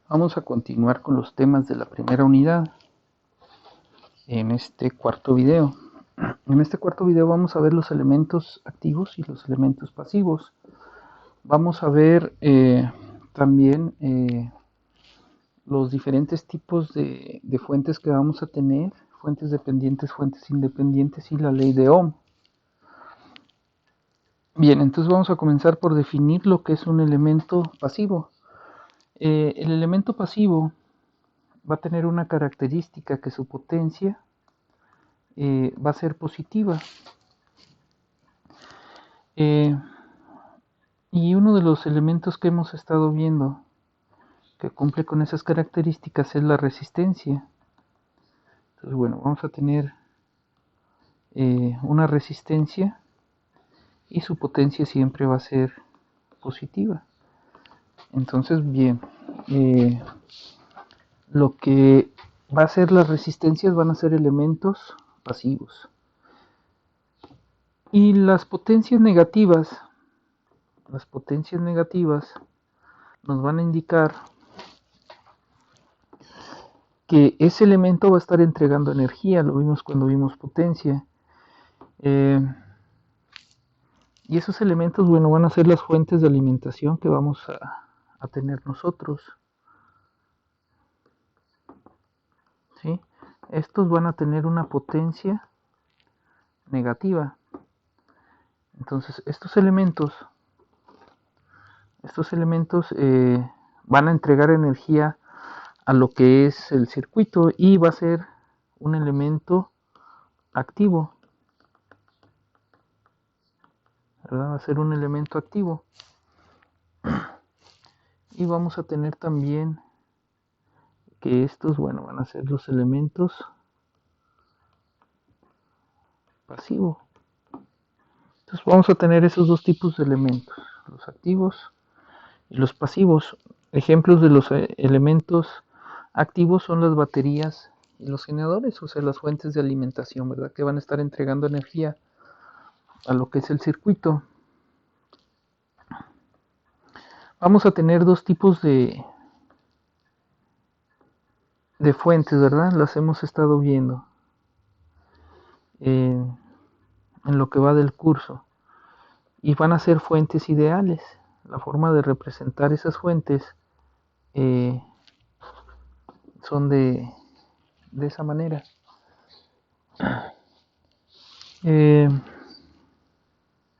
Vamos a continuar con los temas de la primera unidad en este cuarto video. En este cuarto video vamos a ver los elementos activos y los elementos pasivos. Vamos a ver también los diferentes tipos de fuentes que vamos a tener, fuentes dependientes, fuentes independientes y la ley de Ohm. Bien, entonces vamos a comenzar por definir lo que es un elemento pasivo. El elemento pasivo va a tener una característica que su potencia va a ser positiva. Y uno de los elementos que hemos estado viendo que cumple con esas características es la resistencia. Entonces, bueno, vamos a tener una resistencia y su potencia siempre va a ser positiva. Entonces, bien, lo que va a ser las resistencias van a ser elementos pasivos. Y las potencias negativas nos van a indicar que ese elemento va a estar entregando energía. Lo vimos cuando vimos potencia. Y esos elementos, bueno, van a ser las fuentes de alimentación que vamos a tener nosotros. ¿Sí? Estos van a tener una potencia negativa. Entonces, estos elementos van a entregar energía a lo que es el circuito y va a ser un elemento activo. ¿Verdad? Va a ser un elemento activo. Y vamos a tener también que estos, bueno, van a ser los elementos pasivos. Entonces vamos a tener esos dos tipos de elementos, los activos y los pasivos. Ejemplos de los elementos activos son las baterías y los generadores, o sea, las fuentes de alimentación, ¿verdad? Que van a estar entregando energía a lo que es el circuito. Vamos a tener dos tipos de fuentes, ¿verdad? Las hemos estado viendo en lo que va del curso. Y van a ser fuentes ideales. La forma de representar esas fuentes son de esa manera.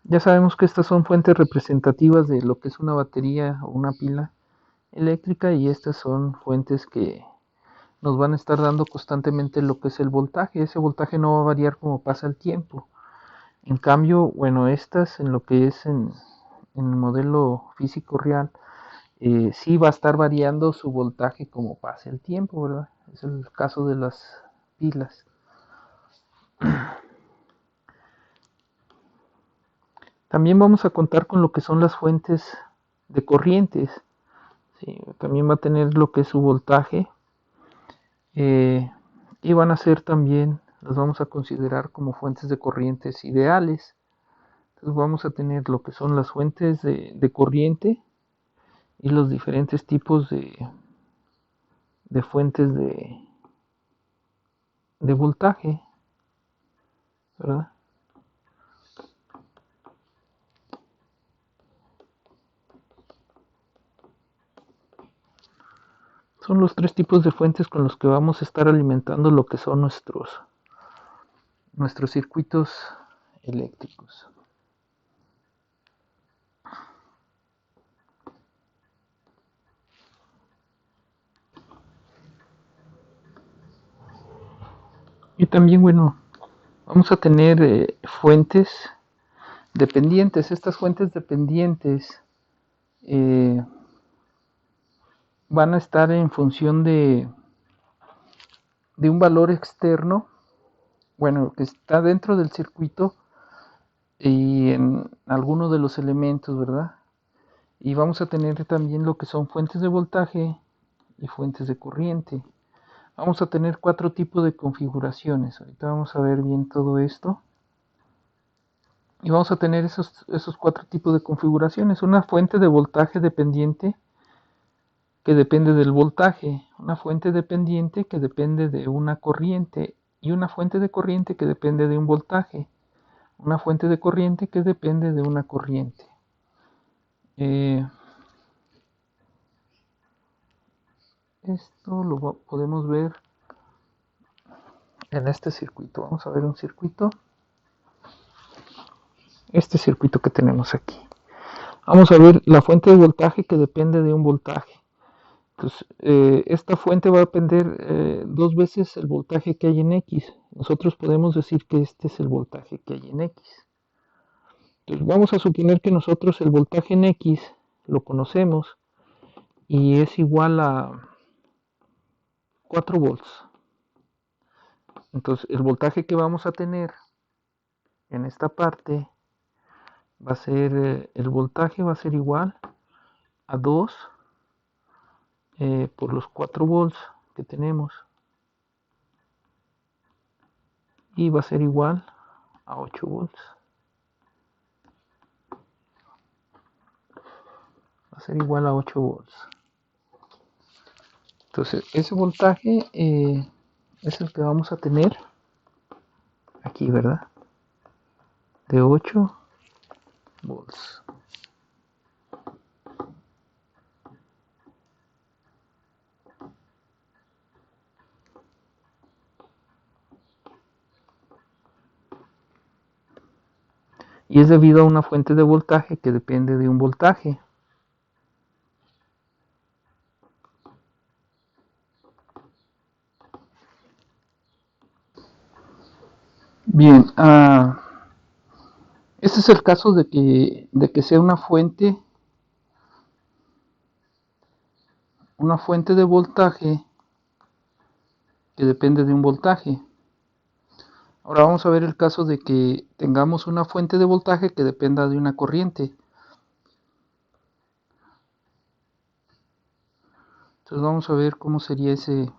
Ya sabemos que estas son fuentes representativas de lo que es una batería o una pila eléctrica, y estas son fuentes que nos van a estar dando constantemente lo que es el voltaje. Ese voltaje no va a variar como pasa el tiempo. En cambio, bueno, estas en lo que es en el modelo físico real, sí va a estar variando su voltaje como pase el tiempo, ¿verdad? Es el caso de las pilas. También vamos a contar con lo que son las fuentes de corrientes. ¿Sí? También va a tener lo que es su voltaje. Y van a ser también, las vamos a considerar como fuentes de corrientes ideales. Entonces vamos a tener lo que son las fuentes de corriente y los diferentes tipos de fuentes de voltaje, ¿verdad? Son los tres tipos de fuentes con los que vamos a estar alimentando lo que son nuestros circuitos eléctricos. Y también, bueno, vamos a tener fuentes dependientes. Estas fuentes dependientes van a estar en función de un valor externo, bueno, que está dentro del circuito y en alguno de los elementos, ¿verdad? Y vamos a tener también lo que son fuentes de voltaje y fuentes de corriente. Vamos a tener 4 tipos de configuraciones. Ahorita vamos a ver bien todo esto. Y vamos a tener esos 4 tipos de configuraciones. Una fuente de voltaje dependiente que depende del voltaje, una fuente dependiente que depende de una corriente y una fuente de corriente que depende de un voltaje, una fuente de corriente que depende de una corriente. Esto lo podemos ver en este circuito. Vamos a ver un circuito. Este circuito que tenemos aquí. Vamos a ver la fuente de voltaje que depende de un voltaje. Entonces, esta fuente va a depender dos veces el voltaje que hay en X. Nosotros podemos decir que este es el voltaje que hay en X. Entonces, vamos a suponer que nosotros el voltaje en X lo conocemos y es igual a 4 volts. Entonces, el voltaje que vamos a tener en esta parte va a ser, el voltaje va a ser igual a 2 por los 4 volts que tenemos y va a ser igual a 8 volts. Va a ser igual a 8 volts. Entonces, ese voltaje es el que vamos a tener aquí, ¿verdad? De 8 volts. Y es debido a una fuente de voltaje que depende de un voltaje. Bien, este es el caso de que sea una fuente de voltaje que depende de un voltaje. Ahora vamos a ver el caso de que tengamos una fuente de voltaje que dependa de una corriente. Entonces vamos a ver cómo sería ese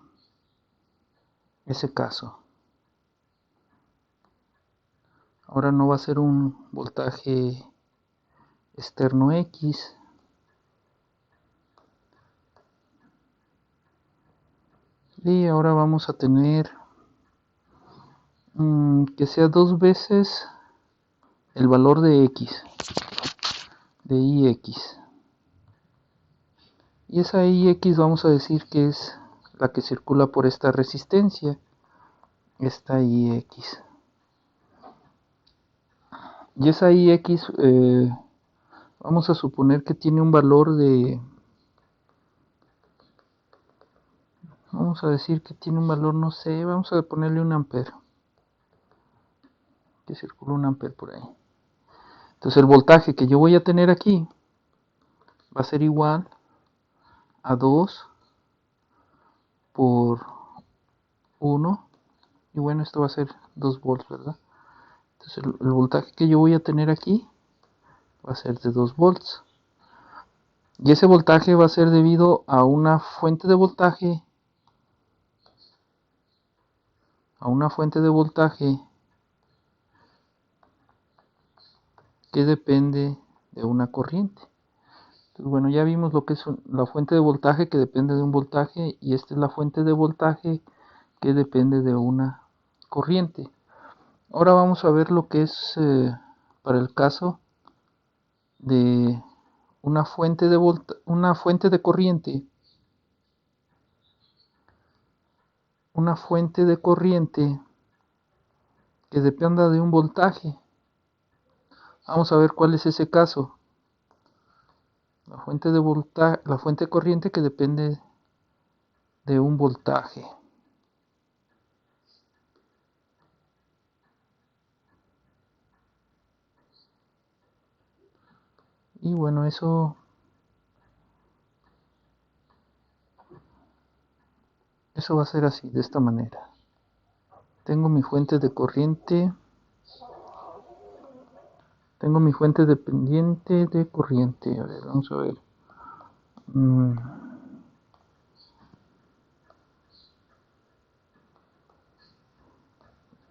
caso. Ahora no va a ser un voltaje externo X. Y ahora vamos a tener que sea 2 veces el valor de X, de IX. Y esa IX vamos a decir que es la que circula por esta resistencia, esta IX. Y esa IX vamos a suponer que tiene un valor de, vamos a decir que tiene un valor, no sé, vamos a ponerle un ampere, que circula un ampere por ahí. Entonces el voltaje que yo voy a tener aquí va a ser igual a 2 por 1, y bueno, esto va a ser 2 volts, ¿verdad? Entonces el voltaje que yo voy a tener aquí va a ser de 2 volts. Y ese voltaje va a ser debido a una fuente de voltaje, que depende de una corriente. Entonces, bueno, ya vimos lo que es la fuente de voltaje que depende de un voltaje, y esta es la fuente de voltaje que depende de una corriente. Ahora vamos a ver lo que es para el caso de una fuente de corriente. Una fuente de corriente que dependa de un voltaje. Vamos a ver cuál es ese caso. La fuente de corriente que depende de un voltaje. Y bueno, eso va a ser así, de esta manera. Tengo mi fuente de corriente. Tengo mi fuente dependiente de corriente. A ver, vamos a ver.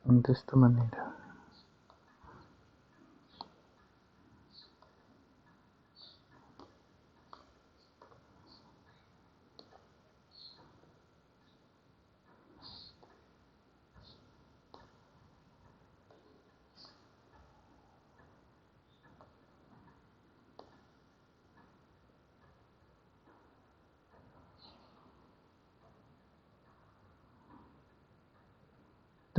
De esta manera.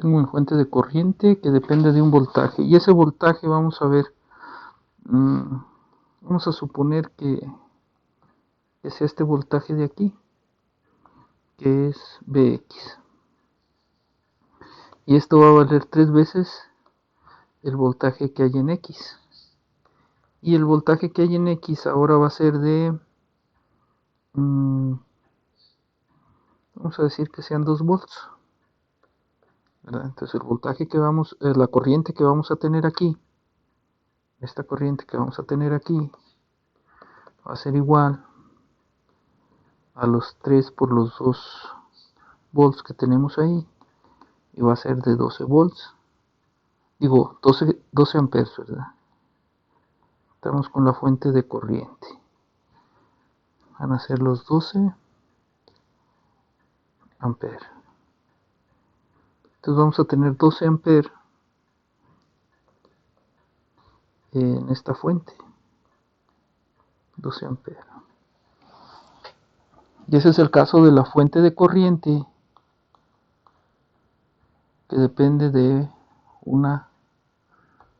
tengo mi fuente de corriente que depende de un voltaje, y ese voltaje vamos a ver, vamos a suponer que sea este voltaje de aquí, que es Vx, y esto va a valer 3 veces el voltaje que hay en X, y el voltaje que hay en X ahora va a ser de, vamos a decir que sean 2 volts, ¿verdad? Entonces el voltaje que vamos, la corriente que vamos a tener aquí, esta corriente que vamos a tener aquí, va a ser igual a los 3 por los 2 volts que tenemos ahí, y va a ser de 12 volts, digo 12 amperes, ¿verdad? Estamos con la fuente de corriente, van a ser los 12 amperes. Entonces vamos a tener 12 amperes en esta fuente, 12 amperes. Y ese es el caso de la fuente de corriente que depende de una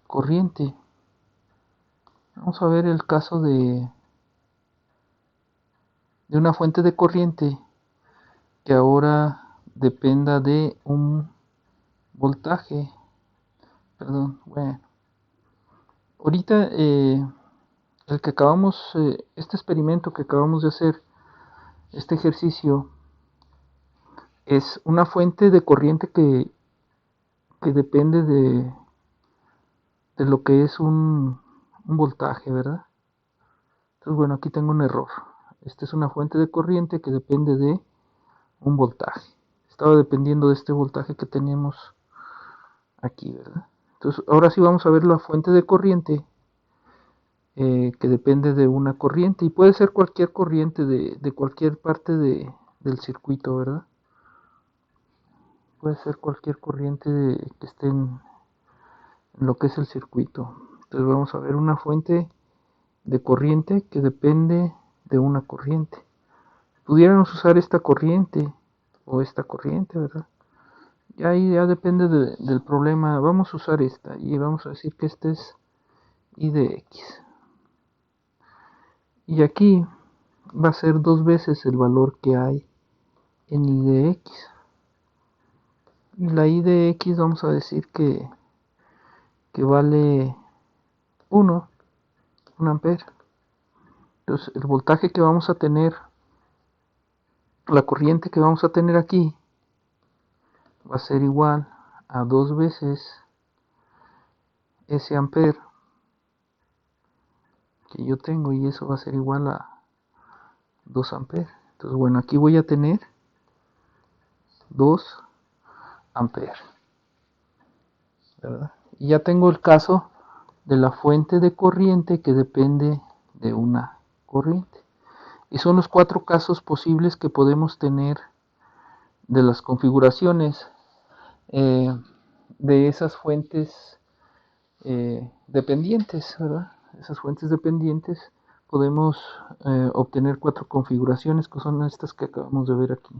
corriente. Vamos a ver el caso de una fuente de corriente que ahora dependa de un voltaje. Perdón, bueno. Ahorita este experimento que acabamos de hacer, este ejercicio, es una fuente de corriente que depende de lo que es un voltaje, ¿verdad? Entonces, bueno, aquí tengo un error. Esta es una fuente de corriente que depende de un voltaje. Estaba dependiendo de este voltaje que tenemos aquí, ¿verdad? Entonces, ahora sí vamos a ver la fuente de corriente que depende de una corriente, y puede ser cualquier corriente de cualquier parte del circuito, ¿verdad? Puede ser cualquier corriente que esté en lo que es el circuito. Entonces vamos a ver una fuente de corriente que depende de una corriente. Pudiéramos usar esta corriente o esta corriente, ¿verdad? Y ahí ya depende del problema. Vamos a usar esta y vamos a decir que este es I de X. Y aquí va a ser 2 veces el valor que hay en I de X. Y la I de X vamos a decir que vale 1 ampere. Entonces el voltaje que vamos a tener, la corriente que vamos a tener aquí, va a ser igual a 2 veces ese ampere que yo tengo, y eso va a ser igual a 2 amperes. Entonces, bueno, aquí voy a tener 2 amperes, ¿verdad? Y ya tengo el caso de la fuente de corriente que depende de una corriente. Y son los 4 casos posibles que podemos tener de las configuraciones de esas fuentes dependientes, ¿verdad? Esas fuentes dependientes podemos obtener 4 configuraciones, que son estas que acabamos de ver aquí.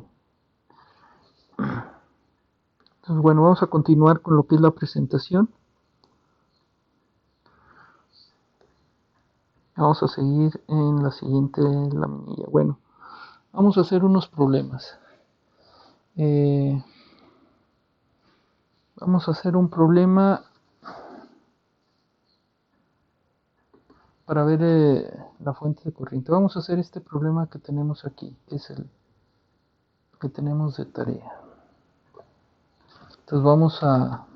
Entonces, bueno, vamos a continuar con lo que es la presentación. Vamos a seguir en la siguiente laminilla. Bueno, vamos a hacer unos problemas. Vamos a hacer un problema para ver la fuente de corriente. Vamos a hacer este problema que tenemos aquí, que es el que tenemos de tarea. Entonces vamos a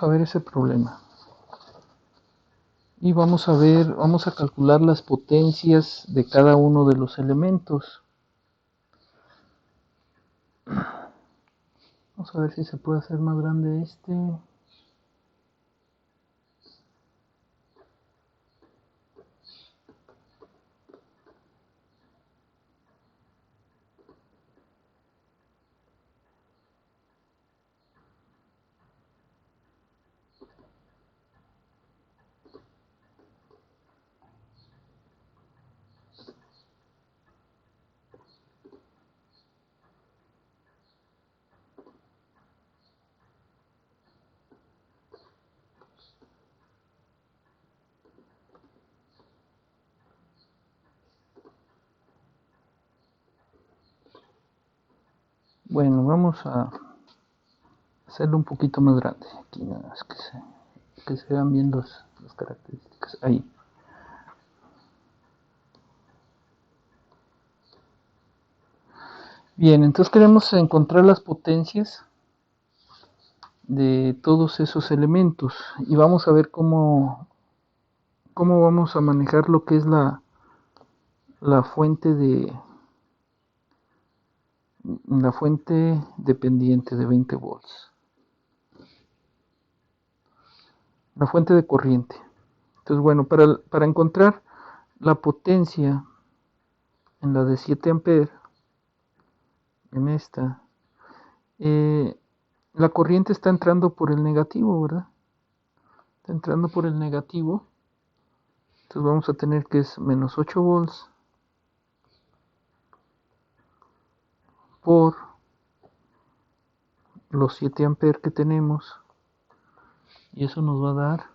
ver ese problema. Y vamos a calcular las potencias de cada uno de los elementos. Vamos a ver si se puede hacer más grande este. Bueno, vamos a hacerlo un poquito más grande. Aquí nada más que se vean bien las características. Ahí. Bien, entonces queremos encontrar las potencias de todos esos elementos y vamos a ver cómo vamos a manejar lo que es la fuente la fuente dependiente de 20 volts, la fuente de corriente. Entonces, bueno, para encontrar la potencia en la de 7 amperes, en esta, la corriente está entrando por el negativo, ¿verdad? Está entrando por el negativo. Entonces vamos a tener que es menos 8 volts por los 7 amperes que tenemos. Y eso nos va a dar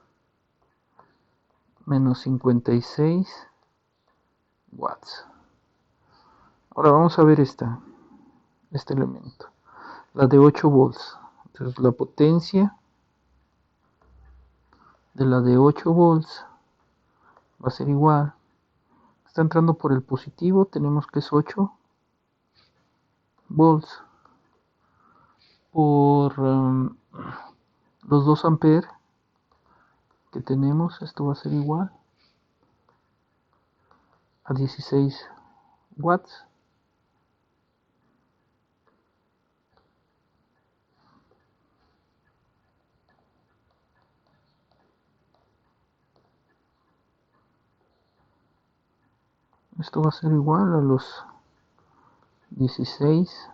menos 56 watts. Ahora vamos a ver este elemento, la de 8 volts. Entonces la potencia de la de 8 volts va a ser igual. Está entrando por el positivo, tenemos que es 8 volts por los 2 amperes que tenemos. Esto va a ser igual a 16 watts. Esto va a ser igual a los 16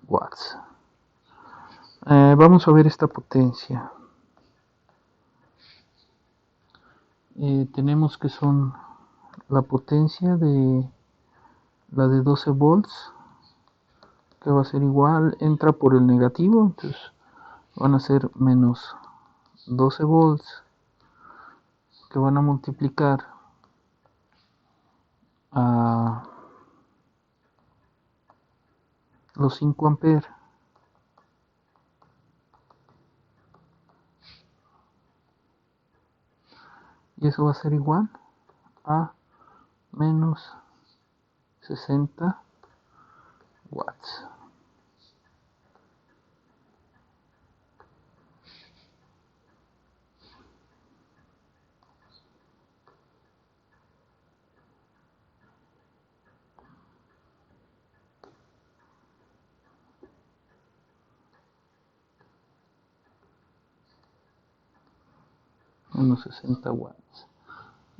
watts. Vamos a ver esta potencia. Tenemos que son la potencia de la de 12 volts, que va a ser igual, entra por el negativo, entonces van a ser menos 12 volts, que van a multiplicar a los 5 amperes. Y eso va a ser igual a menos 60 watts. Menos 60 watts.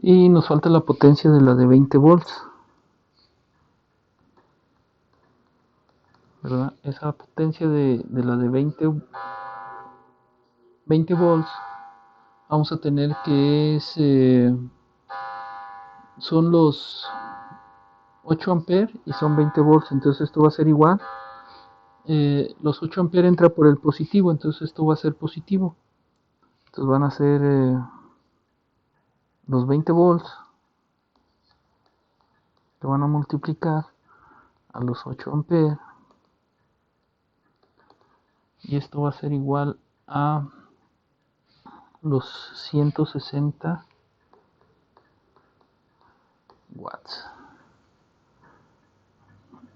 Y nos falta la potencia de la de 20 volts, ¿verdad? Esa potencia de la de 20 volts, vamos a tener que son los 8 amperes y son 20 volts, entonces esto va a ser igual. Los 8 amperes entra por el positivo, entonces esto va a ser positivo. Entonces van a ser los 20 volts que van a multiplicar a los 8 amperes. Y esto va a ser igual a los 160 watts.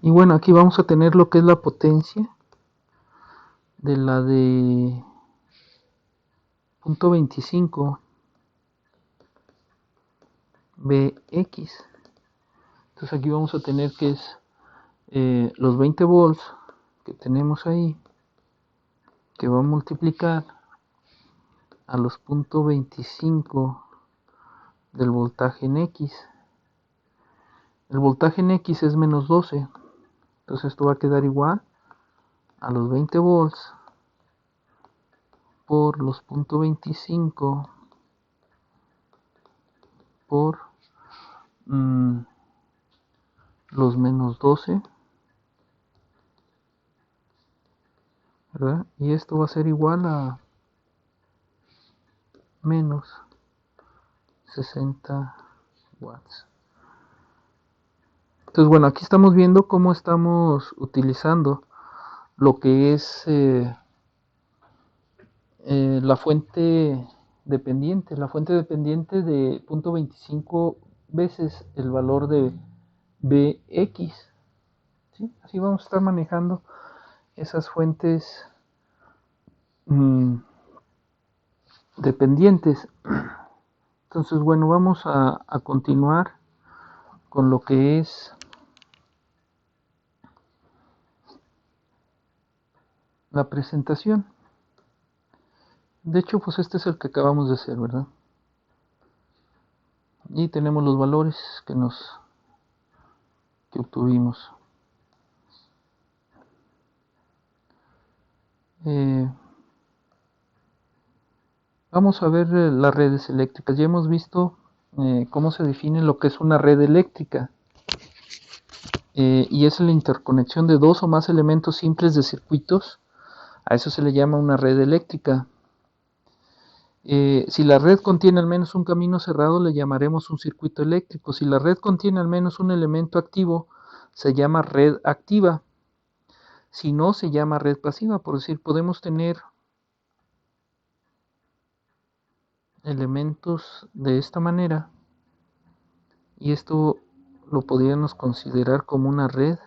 Y bueno, aquí vamos a tener lo que es la potencia de la de punto 25 Bx. Entonces aquí vamos a tener que es los 20 volts que tenemos ahí, que va a multiplicar a los punto 25 del voltaje en X. El voltaje en X es menos 12, entonces esto va a quedar igual a los 20 volts por los punto 25 por los menos 12, ¿verdad? Y esto va a ser igual a menos 60 watts. Entonces, bueno, aquí estamos viendo cómo estamos utilizando lo que es la fuente dependiente. La fuente dependiente de 0.25 veces el valor de Bx. ¿Sí? Así vamos a estar manejando esas fuentes dependientes. Entonces, bueno, vamos a continuar con lo que es la presentación. De hecho, pues este es el que acabamos de hacer, ¿verdad? Y tenemos los valores que obtuvimos. Vamos a ver las redes eléctricas. Ya hemos visto cómo se define lo que es una red eléctrica. Y es la interconexión de dos o más elementos simples de circuitos. A eso se le llama una red eléctrica. Si la red contiene al menos un camino cerrado, le llamaremos un circuito eléctrico. Si la red contiene al menos un elemento activo, se llama red activa. Si no, se llama red pasiva. Por decir, podemos tener elementos de esta manera y esto lo podríamos considerar como una red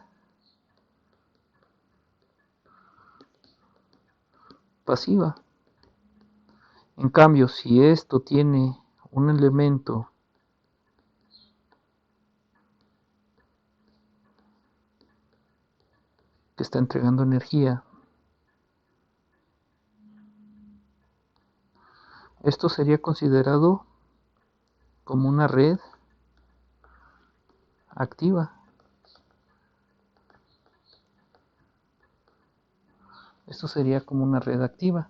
pasiva. En cambio, si esto tiene un elemento que está entregando energía, esto sería considerado como una red activa. Esto sería como una red activa.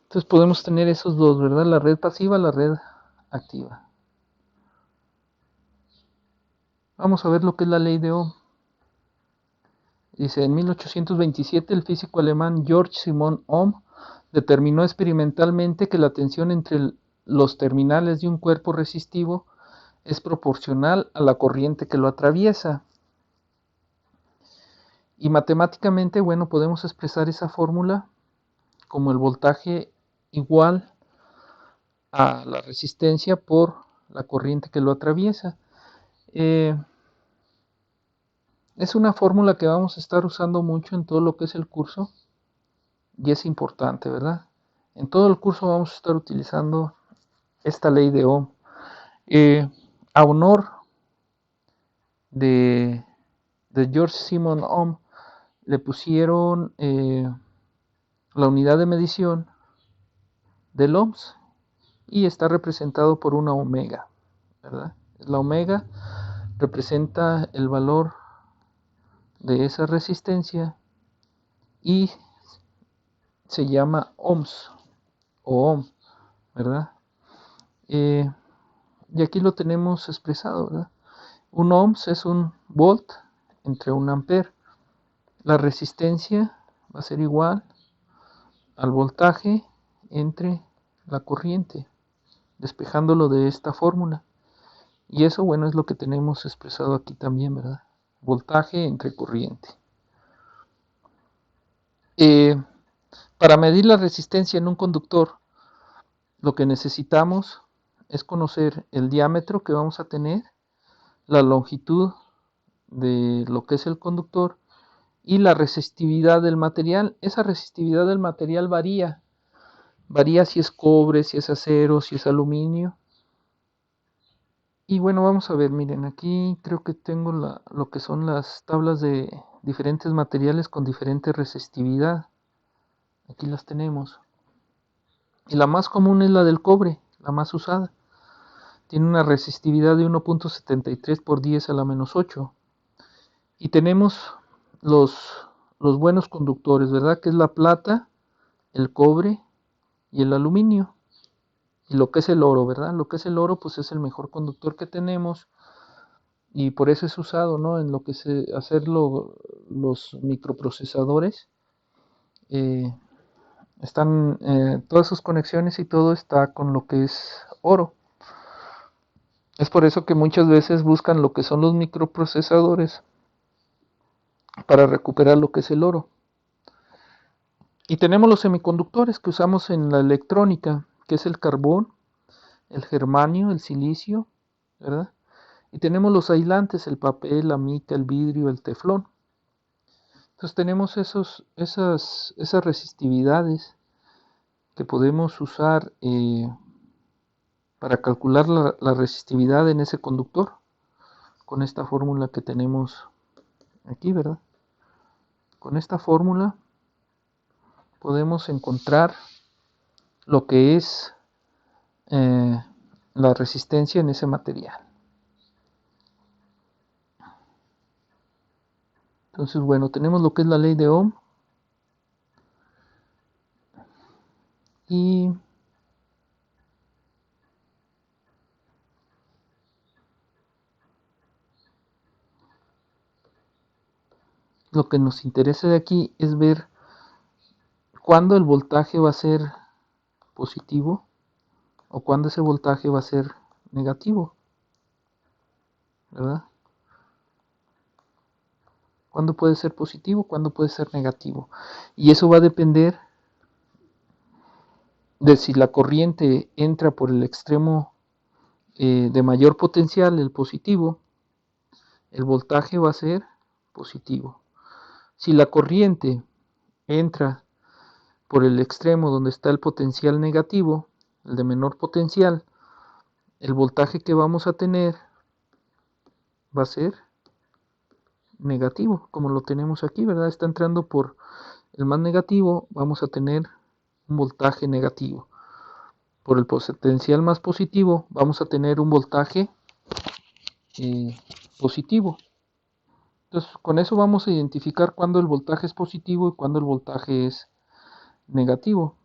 Entonces podemos tener esos dos, ¿verdad? La red pasiva, la red activa. Vamos a ver lo que es la ley de Ohm. Dice, en 1827 el físico alemán Georg Simon Ohm determinó experimentalmente que la tensión entre los terminales de un cuerpo resistivo es proporcional a la corriente que lo atraviesa. Y matemáticamente, bueno, podemos expresar esa fórmula como el voltaje igual a la resistencia por la corriente que lo atraviesa. Es una fórmula que vamos a estar usando mucho en todo lo que es el curso y es importante, ¿verdad? En todo el curso vamos a estar utilizando esta ley de Ohm. A honor de George Simon Ohm le pusieron la unidad de medición del ohms y está representado por una omega, ¿verdad? La omega representa el valor de esa resistencia y se llama ohms o ohm, ¿verdad? Y aquí lo tenemos expresado, ¿verdad? Un ohms es un volt entre un ampere. La resistencia va a ser igual al voltaje entre la corriente, despejándolo de esta fórmula. Y eso, bueno, es lo que tenemos expresado aquí también, ¿verdad? Voltaje entre corriente. Para medir la resistencia en un conductor, lo que necesitamos es conocer el diámetro que vamos a tener, la longitud de lo que es el conductor y la resistividad del material. Esa resistividad del material varía si es cobre, si es acero, si es aluminio. Y bueno, vamos a ver, miren, aquí creo que tengo lo que son las tablas de diferentes materiales con diferente resistividad. Aquí las tenemos. Y la más común es la del cobre, la más usada. Tiene una resistividad de 1.73 por 10 a la menos 8. Y tenemos los buenos conductores, ¿verdad? Que es la plata, el cobre y el aluminio. Y lo que es el oro, ¿verdad? Lo que es el oro, pues es el mejor conductor que tenemos. Y por eso es usado, ¿no? En lo que es hacer los microprocesadores. Están todas sus conexiones y todo está con lo que es oro. Es por eso que muchas veces buscan lo que son los microprocesadores para recuperar lo que es el oro. Y tenemos los semiconductores que usamos en la electrónica, que es el carbón, el germanio, el silicio, ¿verdad? Y tenemos los aislantes, el papel, la mica, el vidrio, el teflón. Entonces tenemos esas resistividades que podemos usar para calcular la resistividad en ese conductor con esta fórmula que tenemos aquí, ¿verdad? Con esta fórmula podemos encontrar lo que es la resistencia en ese material. Entonces, bueno, tenemos lo que es la ley de Ohm y lo que nos interesa de aquí es ver cuándo el voltaje va a ser positivo o cuándo ese voltaje va a ser negativo, ¿verdad? ¿Cuándo puede ser positivo? ¿Cuándo puede ser negativo? Y eso va a depender de si la corriente entra por el extremo de mayor potencial, el positivo, el voltaje va a ser positivo. Si la corriente entra por el extremo donde está el potencial negativo, el de menor potencial, el voltaje que vamos a tener va a ser negativo, como lo tenemos aquí, ¿verdad? Está entrando por el más negativo, vamos a tener un voltaje negativo. Por el potencial más positivo, vamos a tener un voltaje positivo. Entonces, con eso vamos a identificar cuándo el voltaje es positivo y cuándo el voltaje es negativo.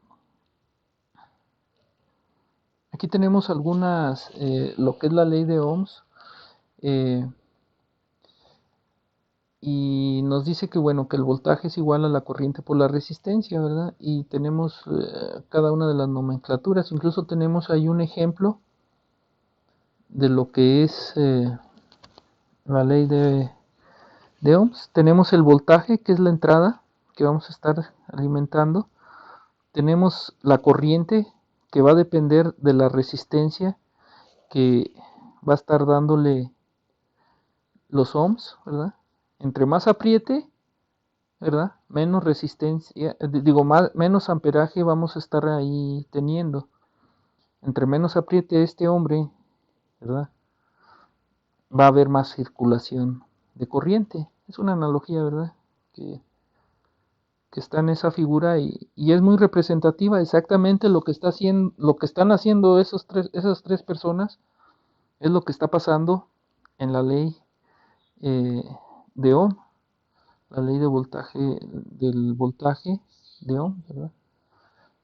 Aquí tenemos algunas, lo que es la ley de Ohms, y nos dice que bueno, que el voltaje es igual a la corriente por la resistencia, ¿verdad? Y tenemos cada una de las nomenclaturas, incluso tenemos ahí un ejemplo de lo que es la ley de Ohms. Tenemos el voltaje, que es la entrada que vamos a estar alimentando. Tenemos la corriente, que va a depender de la resistencia que va a estar dándole los ohms, ¿verdad? Entre más apriete, ¿verdad? Menos resistencia, menos amperaje vamos a estar ahí teniendo. Entre menos apriete este hombre, ¿verdad? Va a haber más circulación de corriente. Es una analogía, ¿verdad? Que está en esa figura y es muy representativa exactamente lo que está haciendo, lo que están haciendo esas tres personas es lo que está pasando en la ley de Ohm, la ley de voltaje del voltaje de Ohm, ¿verdad?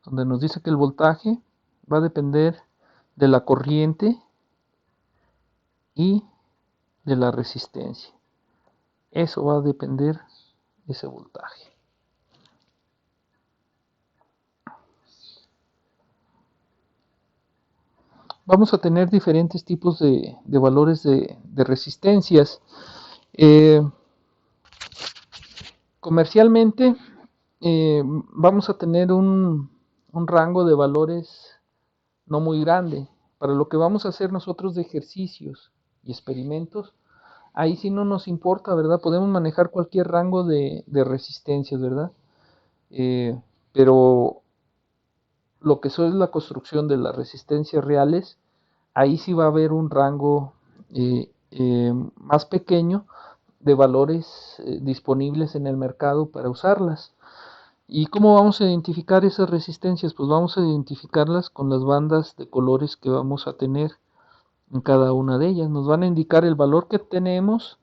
Donde nos dice que el voltaje va a depender de la corriente y de la resistencia. Eso va a depender de ese voltaje. Vamos a tener diferentes tipos de valores de resistencias. Comercialmente vamos a tener un rango de valores no muy grande. Para lo que vamos a hacer nosotros de ejercicios y experimentos, ahí sí no nos importa, ¿verdad? Podemos manejar cualquier rango de resistencias, ¿verdad? Pero lo que es la construcción de las resistencias reales, ahí sí va a haber un rango más pequeño de valores disponibles en el mercado para usarlas. ¿Y cómo vamos a identificar esas resistencias? Pues vamos a identificarlas con las bandas de colores que vamos a tener en cada una de ellas. Nos van a indicar el valor que tenemos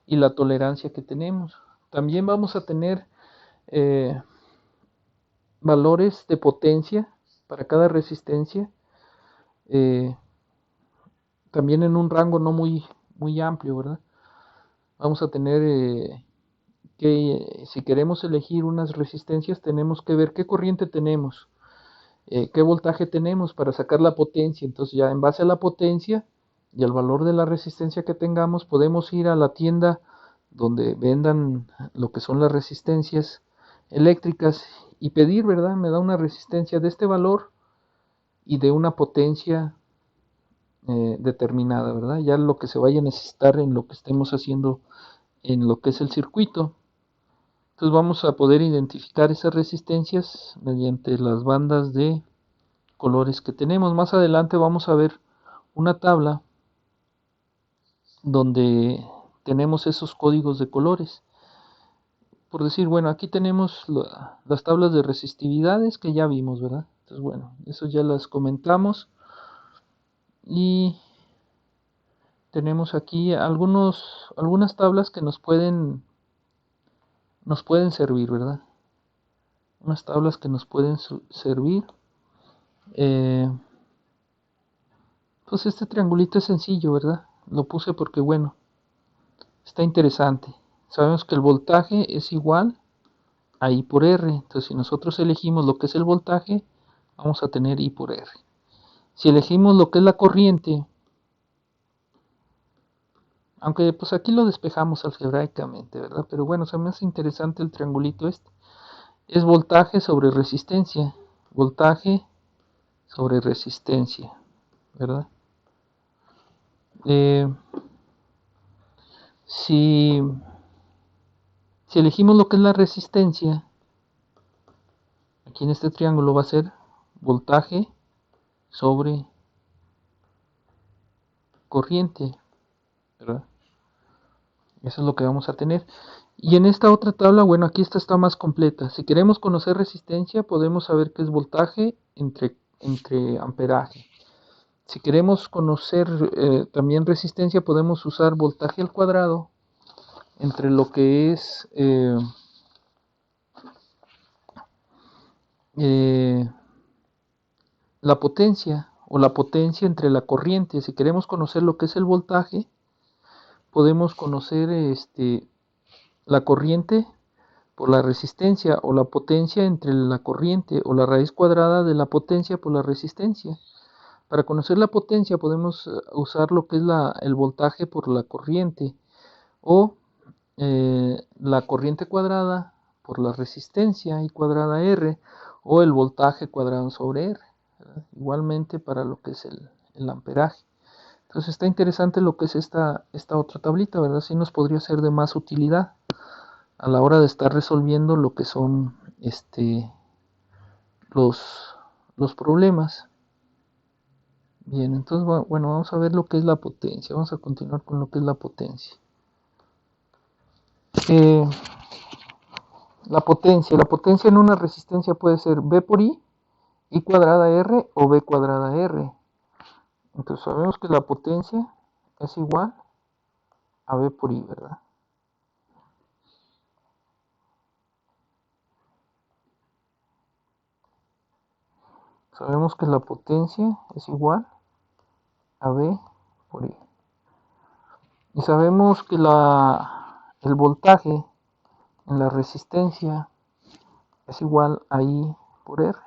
y la tolerancia que tenemos. También vamos a tener valores de potencia para cada resistencia, también en un rango no muy amplio, ¿verdad? Vamos a tener que si queremos elegir unas resistencias tenemos que ver qué corriente tenemos, qué voltaje tenemos para sacar la potencia. Entonces ya en base a la potencia y al valor de la resistencia que tengamos, podemos ir a la tienda donde vendan lo que son las resistencias eléctricas y pedir, ¿verdad? Me da una resistencia de este valor y de una potencia determinada, ¿verdad? Ya lo que se vaya a necesitar en lo que estemos haciendo en lo que es el circuito. Entonces vamos a poder identificar esas resistencias mediante las bandas de colores que tenemos. Más adelante vamos a ver una tabla donde tenemos esos códigos de colores. Por decir, bueno, aquí tenemos las tablas de resistividades que ya vimos, ¿verdad? Entonces, bueno, eso ya las comentamos. Y tenemos aquí algunas tablas que nos pueden servir, ¿verdad? Unas tablas que nos pueden servir. Pues este triangulito es sencillo, ¿verdad? Lo puse porque, bueno, está interesante. Sabemos que el voltaje es igual a I por R. Entonces, si nosotros elegimos lo que es el voltaje, vamos a tener I por R. Si elegimos lo que es la corriente, aunque pues aquí lo despejamos algebraicamente, ¿verdad? Pero bueno, se me hace interesante el triangulito este. Es voltaje sobre resistencia. Voltaje sobre resistencia, ¿verdad? Eh, si, si elegimos lo que es la resistencia, aquí en este triángulo va a ser voltaje sobre corriente, ¿verdad? Eso es lo que vamos a tener. Y en esta otra tabla, bueno, aquí esta está más completa. Si queremos conocer resistencia, podemos saber qué es voltaje entre amperaje. Si queremos conocer también resistencia, podemos usar voltaje al cuadrado entre lo que es la potencia o la potencia entre la corriente. Si queremos conocer lo que es el voltaje, podemos conocer la corriente por la resistencia o la potencia entre la corriente o la raíz cuadrada de la potencia por la resistencia. Para conocer la potencia podemos usar lo que es el voltaje por la corriente o la corriente cuadrada por la resistencia I cuadrada R o el voltaje cuadrado sobre R, ¿verdad? Igualmente para lo que es el amperaje. Entonces está interesante lo que es esta otra tablita, ¿verdad? Sí nos podría ser de más utilidad a la hora de estar resolviendo lo que son los problemas. Bien, entonces bueno, vamos a ver lo que es la potencia. Vamos a continuar con lo que es la potencia. Eh, la potencia en una resistencia puede ser B por I cuadrada R o B cuadrada R. Entonces sabemos que la potencia es igual a B por I, ¿verdad? Sabemos que la potencia es igual a B por I. Y sabemos que el voltaje en la resistencia es igual a I por R.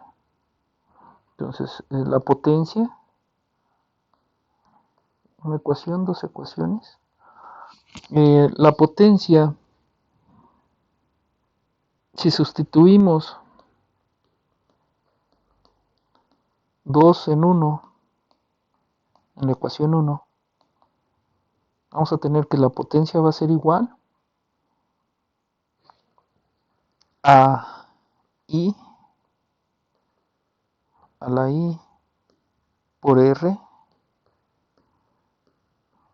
Entonces, la potencia, una ecuación, dos ecuaciones. La potencia, si sustituimos 2 en 1 en la ecuación 1, vamos a tener que la potencia va a ser igual a I a la I por R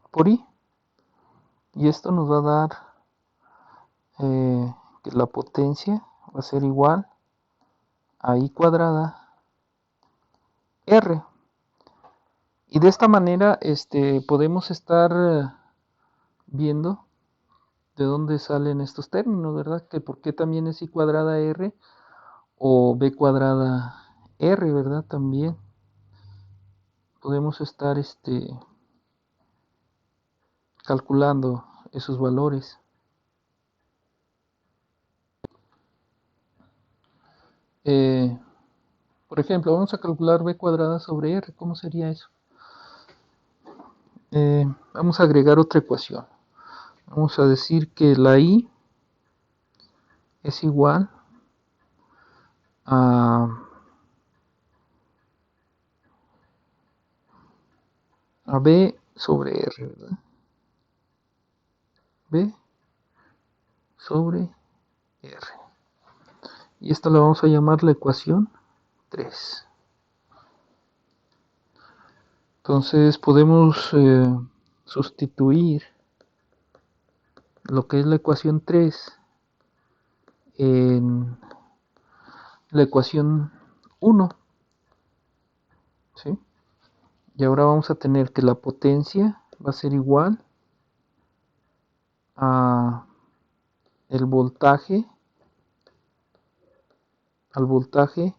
por I. Y esto nos va a dar que la potencia va a ser igual a I cuadrada R. Y de esta manera podemos estar viendo de dónde salen estos términos, ¿verdad? Que por qué también es I cuadrada R o B cuadrada R, ¿verdad? También podemos estar calculando esos valores. Por ejemplo, vamos a calcular B cuadrada sobre R. ¿Cómo sería eso? Vamos a agregar otra ecuación. Vamos a decir que la I es igual a B sobre R, ¿verdad? B sobre R. Y esta la vamos a llamar la ecuación 3. Entonces podemos sustituir lo que es la ecuación 3 en la ecuación 1, ¿sí? Y ahora vamos a tener que la potencia va a ser igual a el voltaje, al voltaje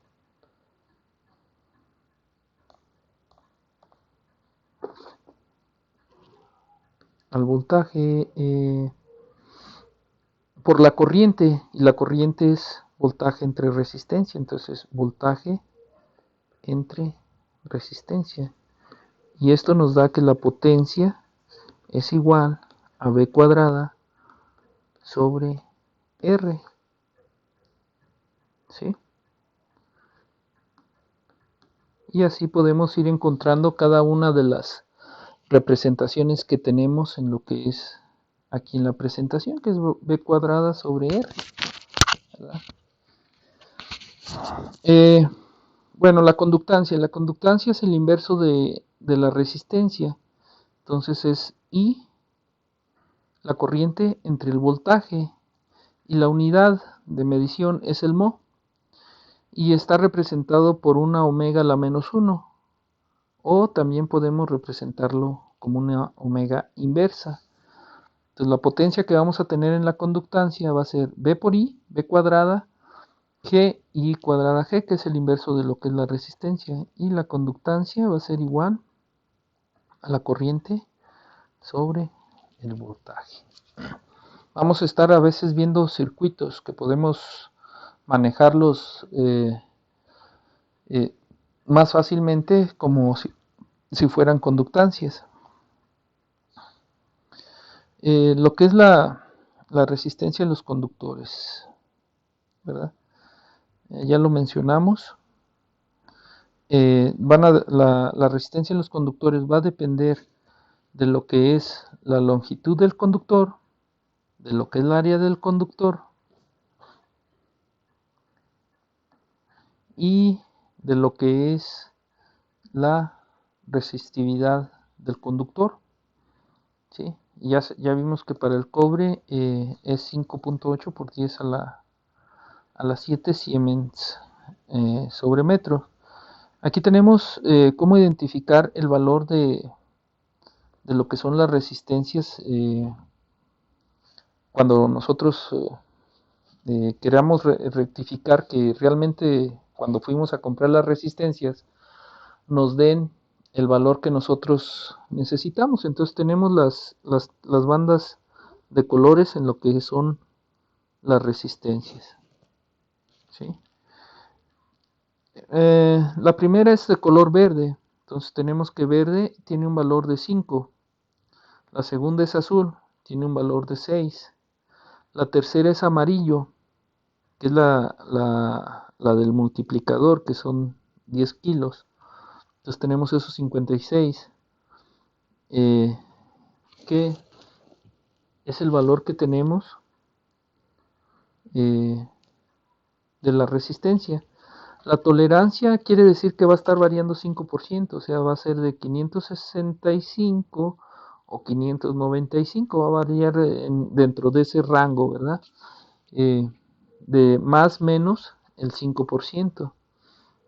por la corriente, y la corriente es voltaje entre resistencia, entonces voltaje entre resistencia, y esto nos da que la potencia es igual a B cuadrada sobre R, ¿sí? Y así podemos ir encontrando cada una de las representaciones que tenemos en lo que es aquí en la presentación, que es B cuadrada sobre R, ¿verdad? Bueno, la conductancia es el inverso de la resistencia, entonces es I, la corriente, entre el voltaje, y la unidad de medición es el mho, y está representado por una omega a la menos 1, o también podemos representarlo como una omega inversa. Entonces la potencia que vamos a tener en la conductancia va a ser B por I, B cuadrada, G I cuadrada G, que es el inverso de lo que es la resistencia, y la conductancia va a ser igual a la corriente sobre el voltaje. Vamos a estar a veces viendo circuitos que podemos manejarlos más fácilmente como si fueran conductancias. Lo que es la resistencia de los conductores, ¿verdad? Ya lo mencionamos. La resistencia de los conductores va a depender de lo que es la longitud del conductor, de lo que es el área del conductor y de lo que es la resistividad del conductor, ¿sí? Ya vimos que para el cobre es 5.8 por 10 a la 7 Siemens sobre metro. Aquí tenemos cómo identificar el valor de lo que son las resistencias cuando nosotros queramos rectificar que realmente cuando fuimos a comprar las resistencias nos den el valor que nosotros necesitamos. Entonces tenemos las bandas de colores en lo que son las resistencias, ¿sí? La primera es de color verde, entonces tenemos que verde tiene un valor de 5, la segunda es azul, tiene un valor de 6, la tercera es amarillo, que es la del multiplicador, que son 10 kilos, entonces tenemos esos 56, que es el valor que tenemos de la resistencia. La tolerancia quiere decir que va a estar variando 5%, o sea, va a ser de 565 o 595, va a variar dentro de ese rango, ¿verdad? De más menos el 5%,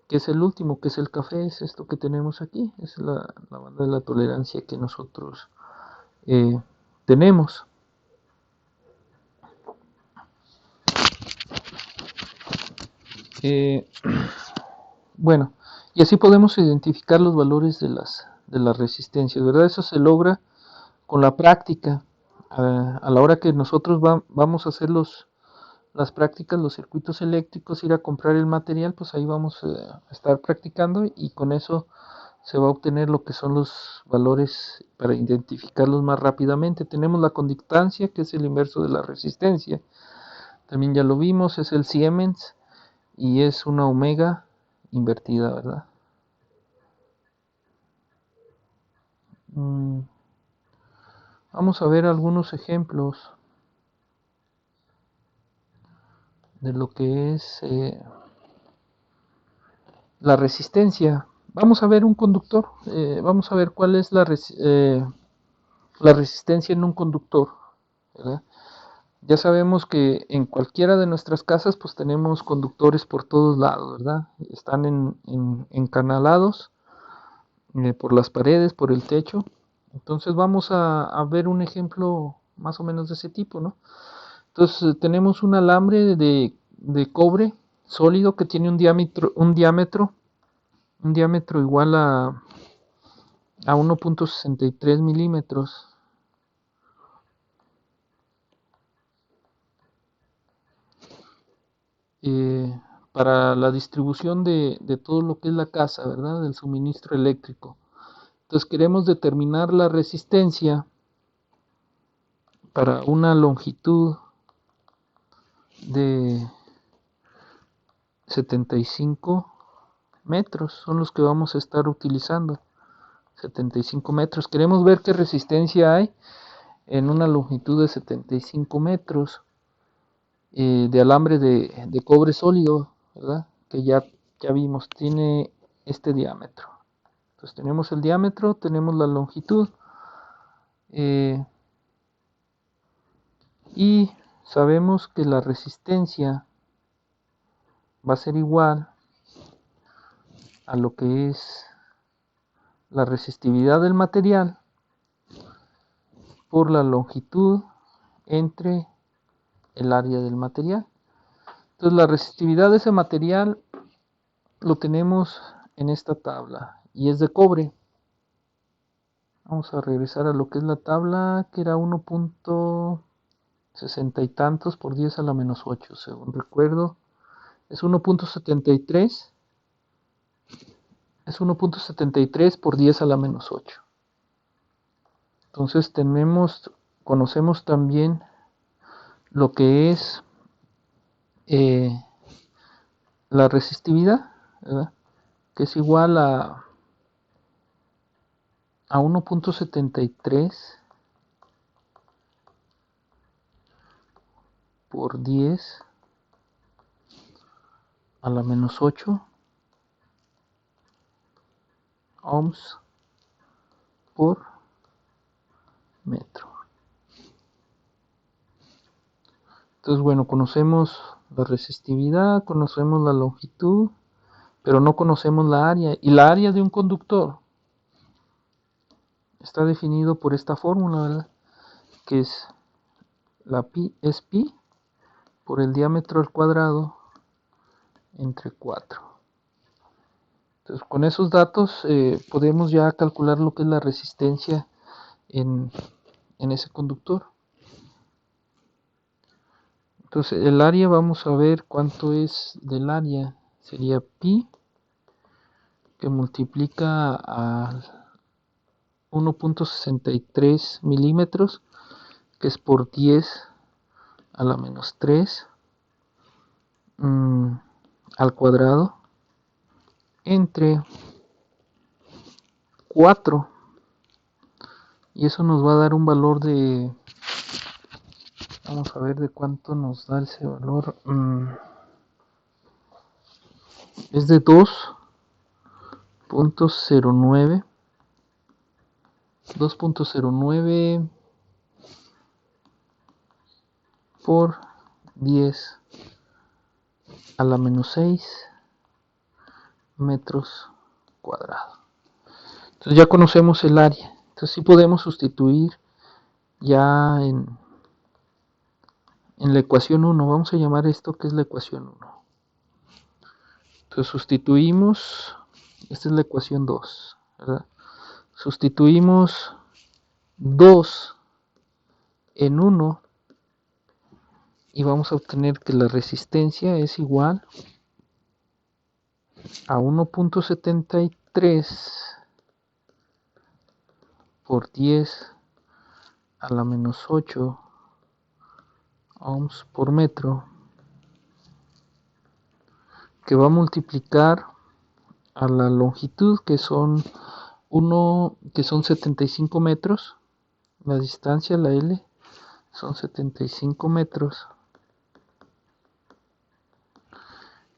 que es el último, que es el café, es esto que tenemos aquí, es la banda de la tolerancia que nosotros tenemos. Bueno, y así podemos identificar los valores de las resistencias, ¿verdad? Eso se logra con la práctica. A la hora que nosotros vamos a hacer las prácticas, los circuitos eléctricos, ir a comprar el material, pues ahí vamos a estar practicando y con eso se va a obtener lo que son los valores para identificarlos más rápidamente. Tenemos la conductancia, que es el inverso de la resistencia. También ya lo vimos, es el Siemens y es una omega invertida, ¿verdad? Vamos a ver algunos ejemplos de lo que es la resistencia. Vamos a ver un conductor, vamos a ver cuál es la resistencia en un conductor, ¿verdad? Ya sabemos que en cualquiera de nuestras casas pues tenemos conductores por todos lados, ¿verdad? Están encanalados por las paredes, por el techo. Entonces vamos a ver un ejemplo más o menos de ese tipo, ¿no? Entonces tenemos un alambre de cobre sólido que tiene un diámetro igual a 1.63 milímetros. Para la distribución de todo lo que es la casa, ¿verdad? Del suministro eléctrico. Entonces queremos determinar la resistencia para una longitud de 75 metros, son los que vamos a estar utilizando. 75 metros. Queremos ver qué resistencia hay en una longitud de 75 metros de alambre de cobre sólido, ¿verdad? Que ya vimos, tiene este diámetro. Entonces tenemos el diámetro, tenemos la longitud y sabemos que la resistencia va a ser igual a lo que es la resistividad del material por la longitud entre el área del material. Entonces la resistividad de ese material lo tenemos en esta tabla y es de cobre. Vamos a regresar a lo que es la tabla, que era 1.60 y tantos por 10 a la menos 8, según recuerdo. Es 1.73. Es 1.73 por 10 a la menos 8. Entonces conocemos también lo que es la resistividad, ¿verdad? Que es igual a 1.73 por 10 a la menos 8 ohms por metro. Entonces, bueno, conocemos la resistividad, conocemos la longitud, pero no conocemos la área. Y la área de un conductor está definido por esta fórmula, ¿verdad? Que es pi por el diámetro al cuadrado entre 4. Entonces, con esos datos podemos ya calcular lo que es la resistencia en ese conductor. Entonces, el área, vamos a ver cuánto es del área. Sería pi, que multiplica a 1.63 milímetros, que es por 10 a la menos 3 al cuadrado, entre 4. Y eso nos va a dar un valor de... Vamos a ver de cuánto nos da ese valor. Es de 2.09. 2.09 por 10 a la menos 6 metros cuadrados. Entonces ya conocemos el área. Entonces sí podemos sustituir ya en la ecuación 1. Vamos a llamar esto que es la ecuación 1. Entonces sustituimos, esta es la ecuación 2, ¿verdad? Sustituimos 2 en 1 y vamos a obtener que la resistencia es igual a 1.73 por 10 a la menos 8 ohms por metro, que va a multiplicar a la longitud, que son 75 metros, la distancia, la L, son 75 metros.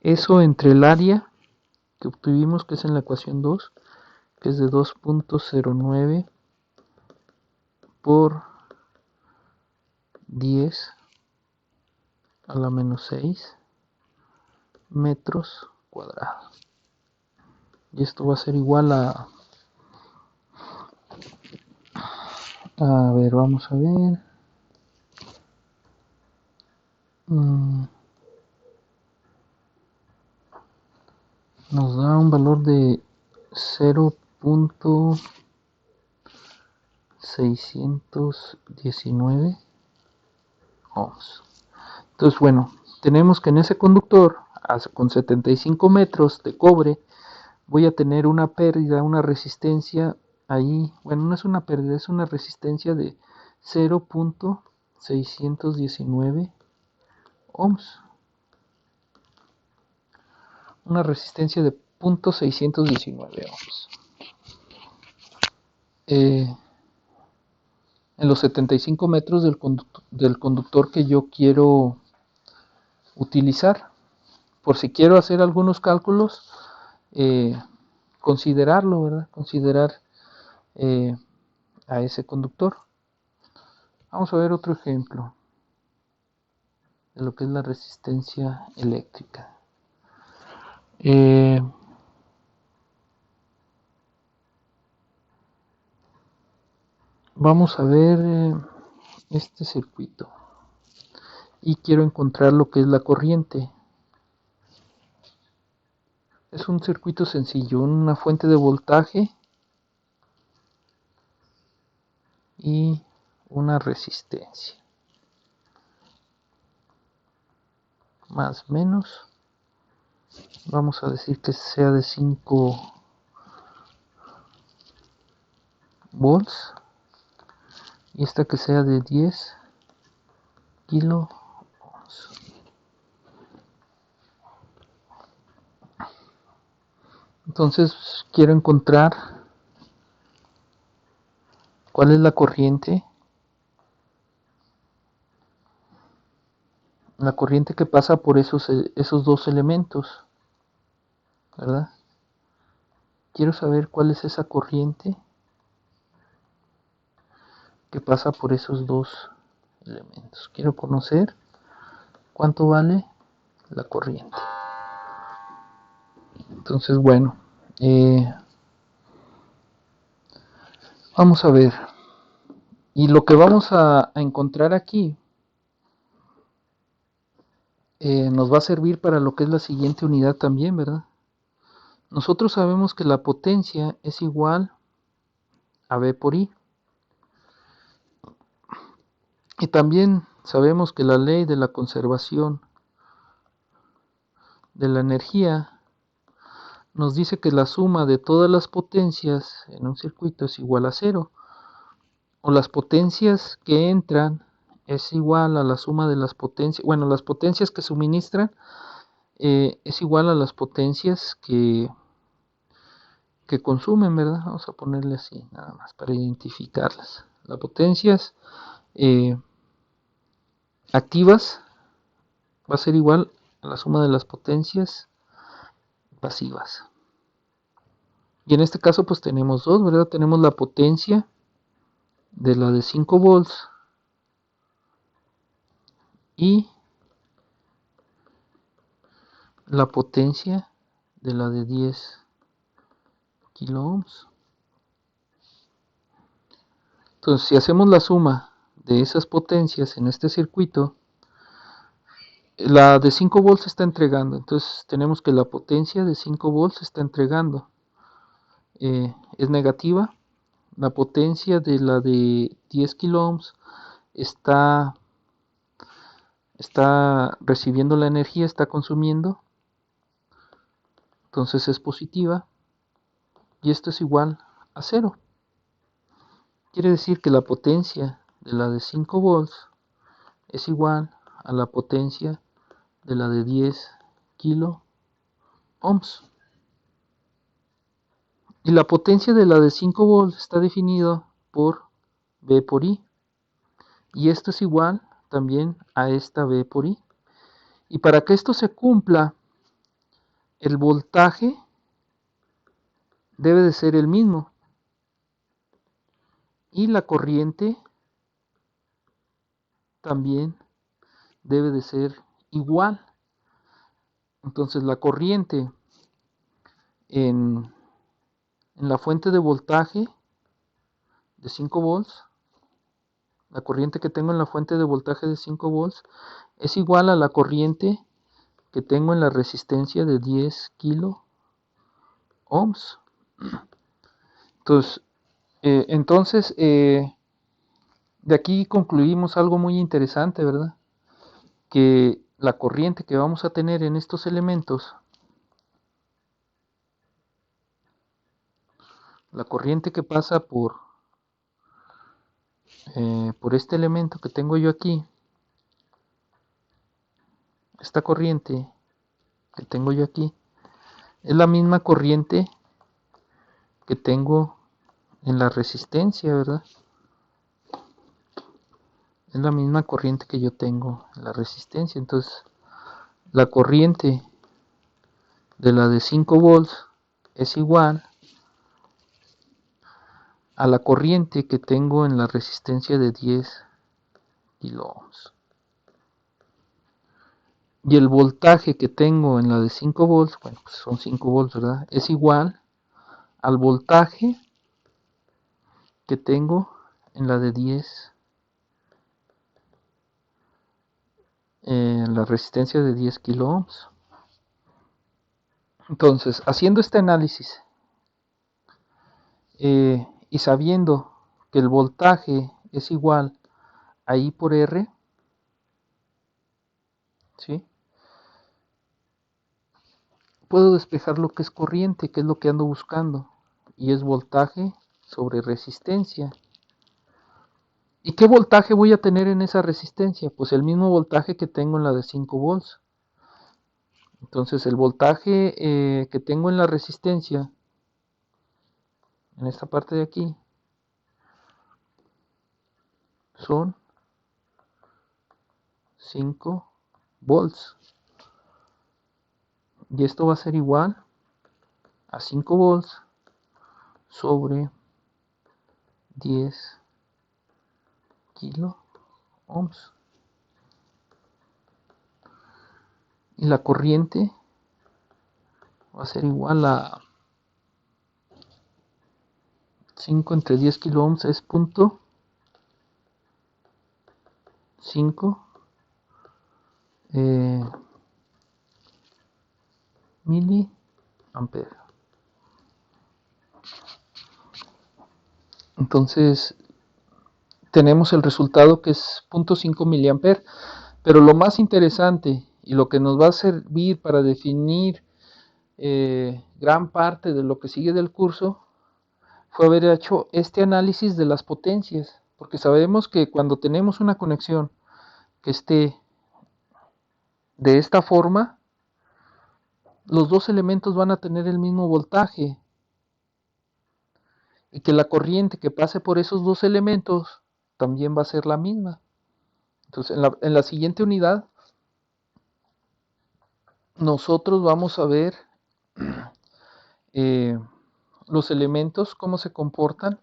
Eso entre el área que obtuvimos, que es en la ecuación 2, que es de 2.09 por 10 a la menos 6 metros cuadrados. Y esto va a ser igual a ver, vamos a ver. Nos da un valor de 0.619 ohms. Entonces, bueno, tenemos que en ese conductor con 75 metros de cobre voy a tener una pérdida, una resistencia ahí, bueno, no es una pérdida, es una resistencia de 0.619 ohms. Una resistencia de 0.619 ohms. En los 75 metros del conductor que yo quiero utilizar. Por si quiero hacer algunos cálculos, considerarlo, ¿verdad? Considerar a ese conductor. Vamos a ver otro ejemplo de lo que es la resistencia eléctrica. Vamos a ver este circuito y quiero encontrar lo que es la corriente. Es un circuito sencillo, una fuente de voltaje y una resistencia. Más o menos, vamos a decir que sea de 5 volts y esta que sea de 10 kilo ohms. Entonces quiero encontrar cuál es la corriente que pasa por esos dos elementos, ¿verdad? Quiero saber cuál es esa corriente que pasa por esos dos elementos. Quiero conocer cuánto vale la corriente. Entonces, bueno, vamos a ver. Y lo que vamos a encontrar aquí nos va a servir para lo que es la siguiente unidad también, ¿verdad? Nosotros sabemos que la potencia es igual a V por I. Y también sabemos que la ley de la conservación de la energía nos dice que la suma de todas las potencias en un circuito es igual a 0. O las potencias que entran es igual a la suma de las potencias, bueno, las potencias que suministran es igual a las potencias que consumen, ¿verdad? Vamos a ponerle así, nada más, para identificarlas. Las potencias activas va a ser igual a la suma de las potencias pasivas. Y en este caso pues tenemos dos, ¿verdad? Tenemos la potencia de la de 5 volts y la potencia de la de 10 kilo ohms. Entonces, si hacemos la suma de esas potencias en este circuito, la de 5 volts está entregando. Entonces, tenemos que la potencia de 5 volts está entregando. Es negativa. La potencia de la de 10 kilo ohms está recibiendo la energía, está consumiendo. Entonces es positiva. Y esto es igual a 0. quiere decir que la potencia de la de 5 volts es igual a la potencia de la de 10 kilo ohms. Y la potencia de la de 5 volts está definida por V por I. Y esto es igual también a esta V por I. Y para que esto se cumpla, el voltaje debe de ser el mismo. Y la corriente también debe de ser igual. Entonces la corriente en la fuente de voltaje de 5 volts, la corriente que tengo en la fuente de voltaje de 5 volts es igual a la corriente que tengo en la resistencia de 10 kilo ohms. Entonces, de aquí concluimos algo muy interesante, ¿verdad? Que la corriente que vamos a tener en estos elementos, la corriente que pasa por este elemento que tengo yo aquí, esta corriente que tengo yo aquí, es la misma corriente que tengo en la resistencia, ¿verdad? Es la misma corriente que yo tengo en la resistencia. Entonces, la corriente de la de 5 volts es igual a la corriente que tengo en la resistencia de 10 kilo ohms. Y el voltaje que tengo en la de 5 volts, bueno, pues son 5 volts, ¿verdad? Es igual al voltaje que tengo en la de 10, en la resistencia de 10 kilo ohms. Entonces, haciendo este análisis y sabiendo que el voltaje es igual a I por R, ¿sí? Puedo despejar lo que es corriente, que es lo que ando buscando, y es voltaje sobre resistencia. ¿Y qué voltaje voy a tener en esa resistencia? Pues el mismo voltaje que tengo en la de 5 volts. Entonces el voltaje que tengo en la resistencia, en esta parte de aquí, son 5 volts. Y esto va a ser igual a 5 volts sobre 10 kilo ohms. Y la corriente va a ser igual a 5 entre 10 kilo ohms es punto 5 miliamperes. Entonces tenemos el resultado que es 0.5 miliamperes. Pero lo más interesante y lo que nos va a servir para definir gran parte de lo que sigue del curso fue haber hecho este análisis de las potencias, porque sabemos que cuando tenemos una conexión que esté de esta forma, los dos elementos van a tener el mismo voltaje y que la corriente que pase por esos dos elementos también va a ser la misma. Entonces, en la siguiente unidad, nosotros vamos a ver eh, los elementos, cómo se comportan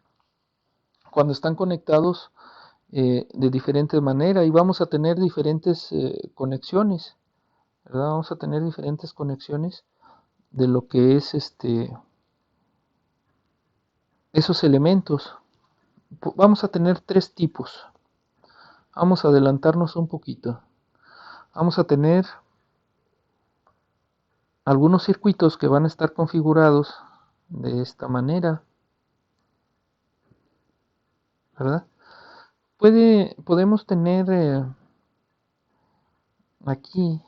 cuando están conectados de diferente manera, y vamos a tener diferentes conexiones, ¿verdad? Vamos a tener diferentes conexiones de lo que es esos elementos. Vamos a tener tres tipos. Vamos a adelantarnos un poquito. Vamos a tener algunos circuitos que van a estar configurados de esta manera, ¿verdad? Podemos tener aquí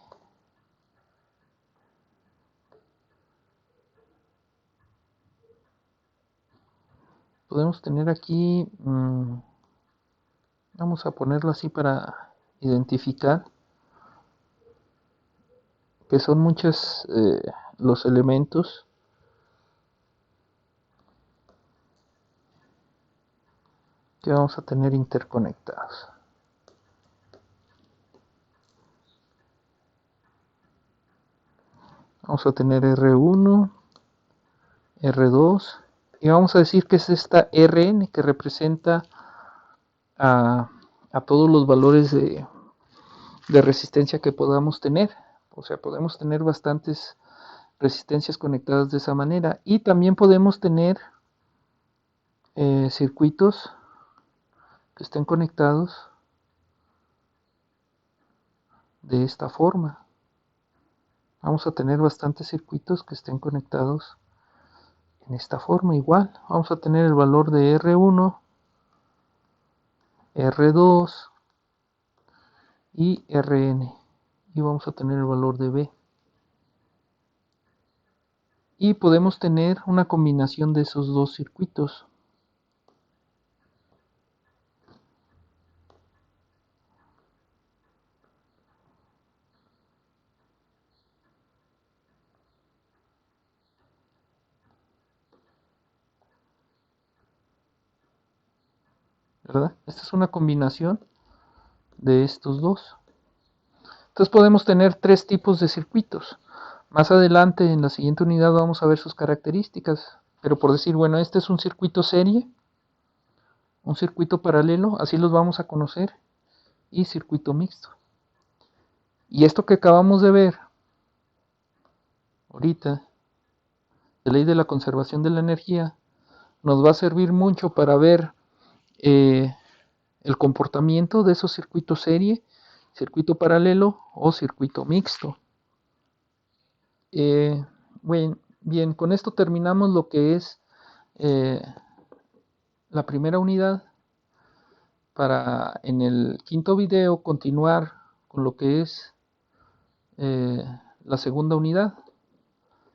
podemos tener aquí, vamos a ponerlo así para identificar que son muchos los elementos que vamos a tener interconectados. Vamos a tener R1, R2 y vamos a decir que es esta Rn que representa a todos los valores de resistencia que podamos tener. O sea, podemos tener bastantes resistencias conectadas de esa manera, y también podemos tener circuitos que estén conectados de esta forma. Vamos a tener bastantes circuitos que estén conectados en esta forma. Igual vamos a tener el valor de R1, R2 y Rn, y vamos a tener el valor de B, y podemos tener una combinación de esos dos circuitos. ¿Verdad? Esta es una combinación de estos dos. Entonces podemos tener tres tipos de circuitos. Más adelante en la siguiente unidad vamos a ver sus características, pero por decir, bueno, este es un circuito serie, un circuito paralelo, así los vamos a conocer, y circuito mixto. Y esto que acabamos de ver ahorita, de ley de la conservación de la energía, nos va a servir mucho para ver el comportamiento de esos circuitos serie, circuito paralelo o circuito mixto. Bien, con esto terminamos lo que es la primera unidad, para en el quinto video continuar con lo que es la segunda unidad.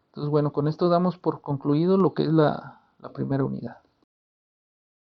Entonces, bueno, con esto damos por concluido lo que es la primera unidad.